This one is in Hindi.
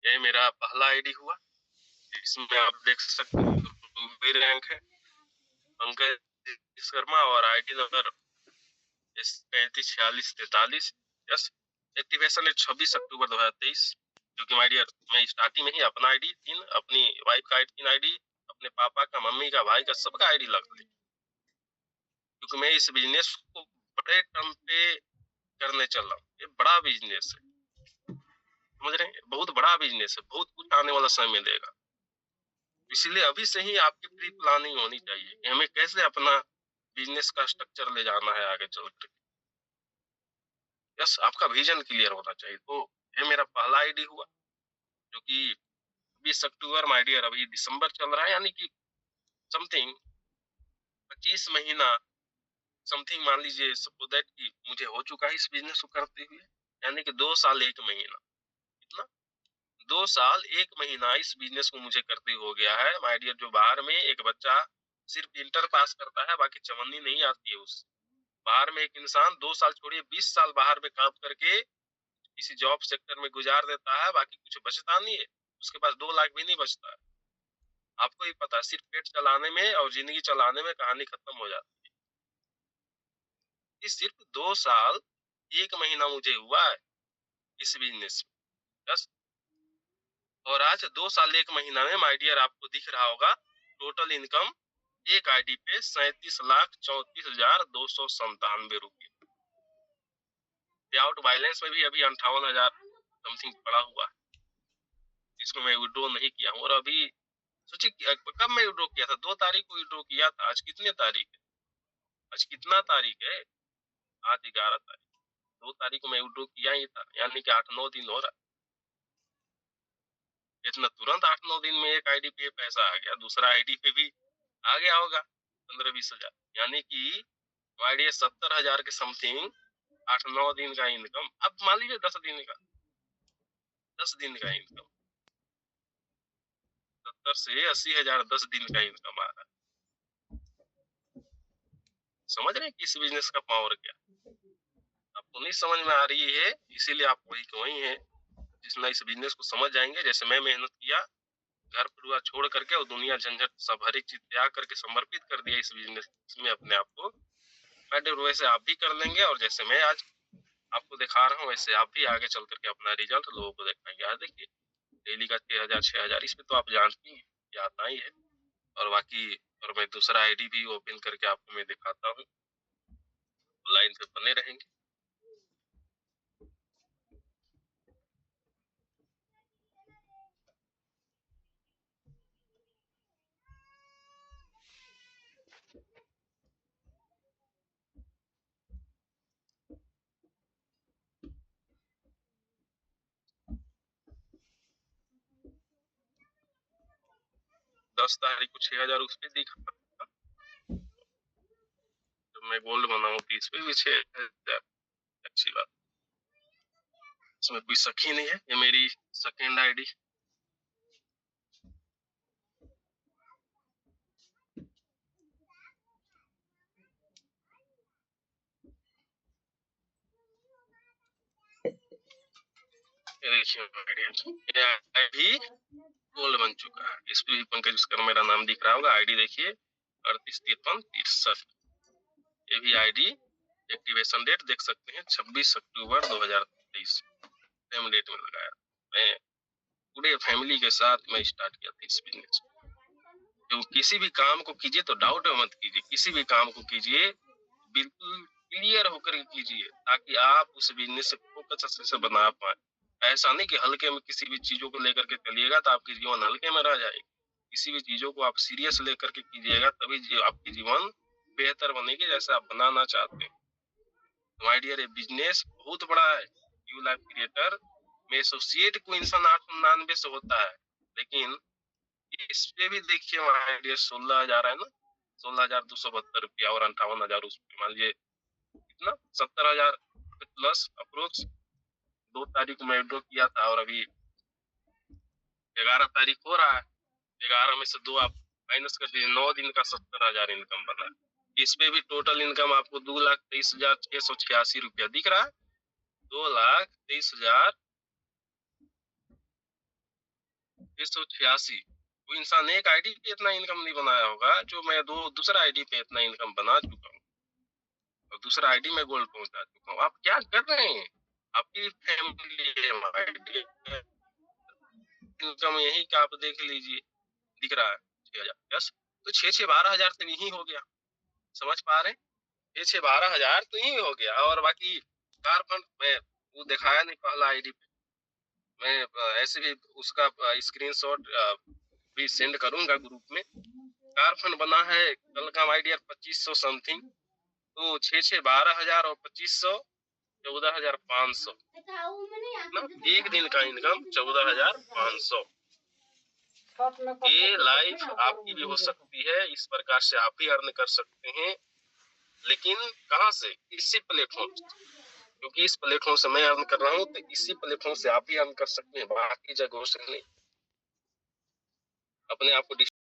ये मेरा पहला आईडी हुआ। इसमें आप देख सकते हैं रूबी रैंक है, पंकज विश्वकर्मा और आईडी नंबर 354643। यस, एक्टिवेशन है 26 अक्टूबर 2023। जो कि माय डियर, मैं स्टार्टिंग में ही अपना आईडी 3, अपनी वाइफ का 3 आईडी, अपने पापा का, मम्मी का, भाई का, सबका आईडी लगा ली, क्योंकि मैं इस बिजनेस को बड़े टर्म पे करने चल रहा हूँ। ये बड़ा बिजनेस है, समझ रहे हैं? बहुत बड़ा बिजनेस है, बहुत कुछ आने वाला समय में देगा। इसलिए अभी से ही आपकी प्री प्लानिंग होनी चाहिए कि हमें कैसे अपना बिजनेस का स्ट्रक्चर ले जाना है आगे चलकर। यस, आपका विजन क्लियर होना चाहिए। तो ये मेरा पहला आईडी हुआ, जो कि 20 अक्टूबर, माय डियर, अभी दिसंबर चल रहा है, यानी कि समथिंग 25 महीना समथिंग, मान लीजिए सपोज दैट कि मुझे हो चुका है इस बिजनेस को करते हुए, यानी कि 2 साल 1 महीना। कितना? 2 साल 1 महीना इस बिजनेस को मुझे करते हो गया है माय डियर। जो बाहर में एक बच्चा सिर्फ इंटर पास करता है, बाकी चवन्नी नहीं आती है उस बाहर में एक इंसान 2 साल छोड़िए 20 साल बाहर में काम करके किसी जॉब सेक्टर में गुजार देता है, बाकी कुछ बचता नहीं है, उसके पास 2 लाख भी नहीं बचता है। आपको ही पता है, सिर्फ पेट चलाने में और जिंदगी चलाने में कहानी खत्म हो जाती है। ये सिर्फ 2 साल 1 महीना मुझे हुआ है इस बिजनेस में। बस, और आज 2 साल 1 महीना में माय डियर आपको दिख रहा होगा टोटल इनकम एक आईडी पे 37,34,297 रुपये। आउट बैलेंस में भी अभी 58,000 समथिंग पड़ा हुआ है, जिसको मैं विड्रॉ नहीं किया हूँ। और अभी सोचिए कब मैं विड्रॉ किया था, 2 तारीख को विड्रॉ किया था। आज कितने तारीख है? आज कितना तारीख है? आज 11 तारीख। 2 तारीख को मैं विड्रॉ किया ही था, यानी कि 8-9 दिन हो रहा है। इतना तुरंत 8-9 दिन में एक आईडी पे पैसा आ गया, दूसरा आईडी पे भी आ गया होगा 15-20 हजार, यानी कि आईडी 70,000 के समथिंग 8-9 दिन का इनकम। अब मान लीजिए 10 दिन का इनकम, 70 से 80,000 10 दिन का इनकम आ रहा है। समझ रहे हैं कि इस बिजनेस का पावर क्या? आपको नहीं समझ में आ रही है, इसीलिए आप वही के वही है। जितना इस बिजनेस को समझ जाएंगे, जैसे मैं मेहनत किया, घर परिवार छोड़ करके और दुनिया झंझट सब हर एक चीज त्याग करके समर्पित कर दिया इस बिजनेस में अपने आप को, वैसे आप भी कर लेंगे। और जैसे मैं आज आपको दिखा रहा हूँ, वैसे आप भी आगे चल करके अपना रिजल्ट लोगों को दिखाएंगे। आज देखिए डेली का 6,000 इसमें तो आप जानती हैं, ये आता ही है। और बाकी, और मैं दूसरा आईडी भी ओपन करके आपको मैं दिखाता हूँ, लाइन पे बने रहेंगे। 10 तारीख को 6,000 उस पे दिखा, जब मैं गोल्ड बनाऊँ तो इस पे भी 6,000। अच्छी बात, इसमें कोई शक ही नहीं है, ये मेरी सेकेंड आईडी। ये देखिए आईडी गोल्ड बन चुका है। इस पे भी पंकज विश्वकर्मा मेरा नाम दिख रहा होगा। आईडी देखिए 385363। ये भी आईडी, एक्टिवेशन डेट देख सकते हैं 26 अक्टूबर 2023, सेम डेट में लगाया। मैं पूरे फैमिली के साथ मैं स्टार्ट किया था इस बिजनेस। तो किसी भी काम को कीजिए तो डाउट मत कीजिए, किसी भी काम को कीजिए बिल्कुल क्लियर होकर कीजिए, ताकि आप उस बिजनेस से फोकस अच्छे से बना पाए। ऐसा नहीं कि हल्के में किसी भी चीजों को लेकर के चलिएगा तो आपकी जीवन हल्के में रह जाएगी। किसी भी चीजों को आप सीरियस लेकर के कीजिएगा, तभी आपकी जीवन बेहतर बनेगी जैसे आप बनाना चाहते हैं। माय डियर, ये बिजनेस बहुत बड़ा है। यू लाइफ क्रिएटर में एसोसिएट को इंसान 899 से होता है, लेकिन इस पे भी देखिए माय डियर 16,000 है ना, 16,272 रुपया और 58,000 उस पे मान लीजिए कितना 70,000 प्लस अप्रोक्स। 2 तारीख को मैं विड्रॉ किया था और अभी 11 तारीख हो रहा है। 11 में से 2 आप माइनस कर दीजिए, 9 दिन का 70,000 इनकम बना। इस पे भी टोटल इनकम आपको 2,23,686 रुपया दिख रहा है। 2,23,000 686। वो इंसान एक आईडी पे इतना इनकम नहीं बनाया होगा जो मैं दूसरा आईडी पे इतना इनकम बना चुका हूँ और दूसरा आईडी में गोल्ड पहुंचा चुका हूँ। आप क्या कर रहे हैं? आपकी फैमिली इनकम यही का आप देख लीजिए, दिख रहा है 6,000। यस, तो 6-6-12 हजार तो यही हो गया। समझ पा रहे हैं? 6-6-12 हजार तो यही हो गया। और बाकी कार फंड में वो दिखाया नहीं पहला आईडी पे। मैं ऐसे भी उसका स्क्रीनशॉट भी सेंड करूंगा ग्रुप में। कार फंड बना है कल का आइडिया 2500 समथिंग, तो 6-6-12 हजार और 2500 14,500 ना, एक दिन का इनकम 14,500। ये लाइफ आपकी भी हो सकती है, इस प्रकार से आप भी अर्न कर सकते हैं। लेकिन कहाँ से? इसी प्लेटफॉर्म से, क्योंकि इस प्लेटफॉर्म से मैं अर्न कर रहा हूँ, तो इसी प्लेटफॉर्म से आप भी अर्न कर सकते हैं, बाकी जगहों से नहीं। अपने आप को